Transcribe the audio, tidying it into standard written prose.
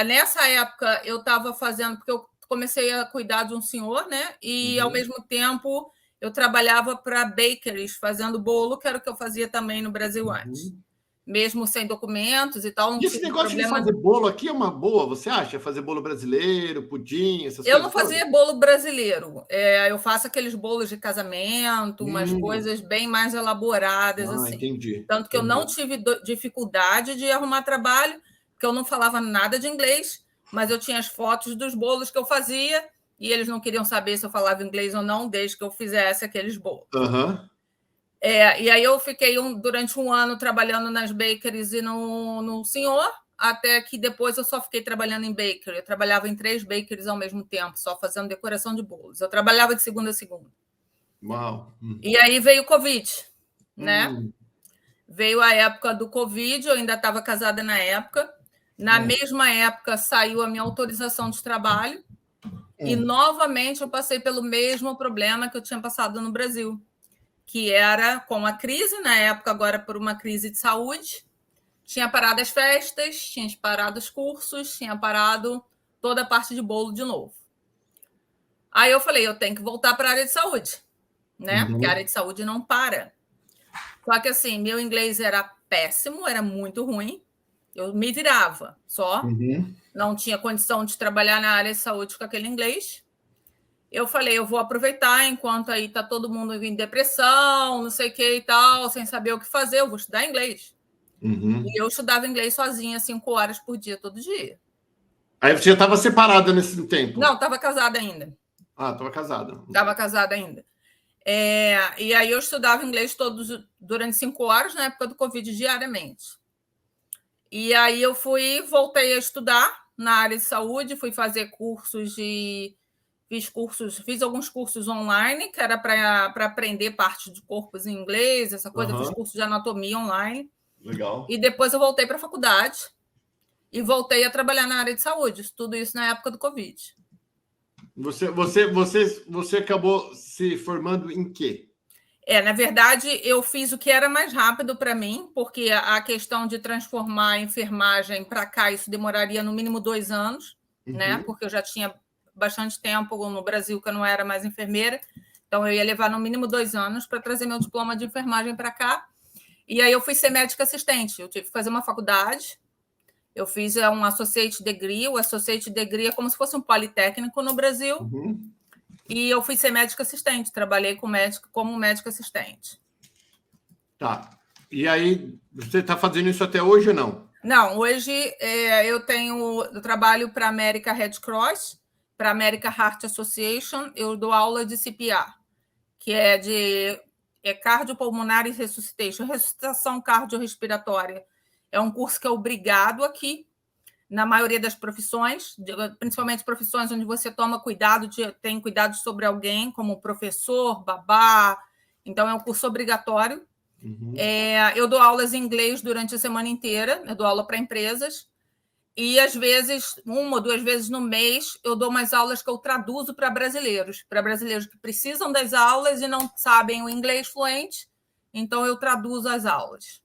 Nessa época, eu estava fazendo, porque eu comecei a cuidar de um senhor, né? E, ao mesmo tempo, eu trabalhava para bakeries, fazendo bolo, que era o que eu fazia também no Brasil antes. Mesmo sem documentos e tal, não E esse tive negócio problema. de fazer bolo aqui é uma boa, você acha? Fazer bolo brasileiro, pudim, essas Eu coisas não todas? fazia bolo brasileiro. Eu faço aqueles bolos de casamento, umas coisas bem mais elaboradas, assim. Entendi. Tanto que eu não tive dificuldade de arrumar trabalho, porque eu não falava nada de inglês, mas eu tinha as fotos dos bolos que eu fazia e eles não queriam saber se eu falava inglês ou não, desde que eu fizesse aqueles bolos. E aí eu fiquei durante um ano trabalhando nas bakeries e no Senhor, até que depois eu só fiquei trabalhando em bakery. Eu trabalhava em 3 bakeries ao mesmo tempo, só fazendo decoração de bolos. Eu trabalhava de segunda a segunda. Uau. E aí veio o Covid, né? Veio a época do Covid, eu ainda estava casada na época. Na mesma época saiu a minha autorização de trabalho e novamente eu passei pelo mesmo problema que eu tinha passado no Brasil, que era com a crise, na época agora por uma crise de saúde. Tinha parado as festas, tinha parado os cursos, tinha parado toda a parte de bolo de novo. Aí eu falei, eu tenho que voltar para a área de saúde, né? Porque a área de saúde não para. Só que assim, meu inglês era péssimo, era muito ruim. Eu me virava só. Não tinha condição de trabalhar na área de saúde com aquele inglês. Eu falei, eu vou aproveitar enquanto aí tá todo mundo em depressão, não sei o que e tal, sem saber o que fazer, eu vou estudar inglês. E eu estudava inglês sozinha, 5 horas por dia, todo dia. Aí você já estava separada nesse tempo? Não, estava casada ainda. Estava casada. Estava casada ainda. E aí eu estudava inglês durante 5 horas, na época do Covid, diariamente. E aí eu voltei a estudar na área de saúde, fui fazer cursos fiz alguns cursos online, que era para aprender parte de corpos em inglês, essa coisa, fiz curso de anatomia online. Legal. E depois eu voltei para a faculdade e voltei a trabalhar na área de saúde, tudo isso na época do Covid. Você acabou se formando em quê? Na verdade, eu fiz o que era mais rápido para mim, porque a questão de transformar a enfermagem para cá, isso demoraria no mínimo 2 anos, né? Porque eu já tinha bastante tempo no Brasil que eu não era mais enfermeira, então eu ia levar no mínimo 2 anos para trazer meu diploma de enfermagem para cá. E aí eu fui ser médica assistente, eu tive que fazer uma faculdade, eu fiz um associate degree, o associate degree é como se fosse um politécnico no Brasil, e eu fui ser médica assistente, trabalhei como médica assistente. Tá. E aí, você está fazendo isso até hoje ou não? Não, hoje eu trabalho para a American Red Cross, para a American Heart Association, eu dou aula de CPR, que é cardiopulmonar e resuscitation, ressuscitação cardiorrespiratória. É um curso que é obrigado aqui, na maioria das profissões, principalmente profissões onde você tem cuidado sobre alguém, como professor, babá. Então, é um curso obrigatório. Eu dou aulas em inglês durante a semana inteira, eu dou aula para empresas. E, às vezes, 1 ou 2 vezes no mês, eu dou umas aulas que eu traduzo para brasileiros que precisam das aulas e não sabem o inglês fluente. Então, eu traduzo as aulas.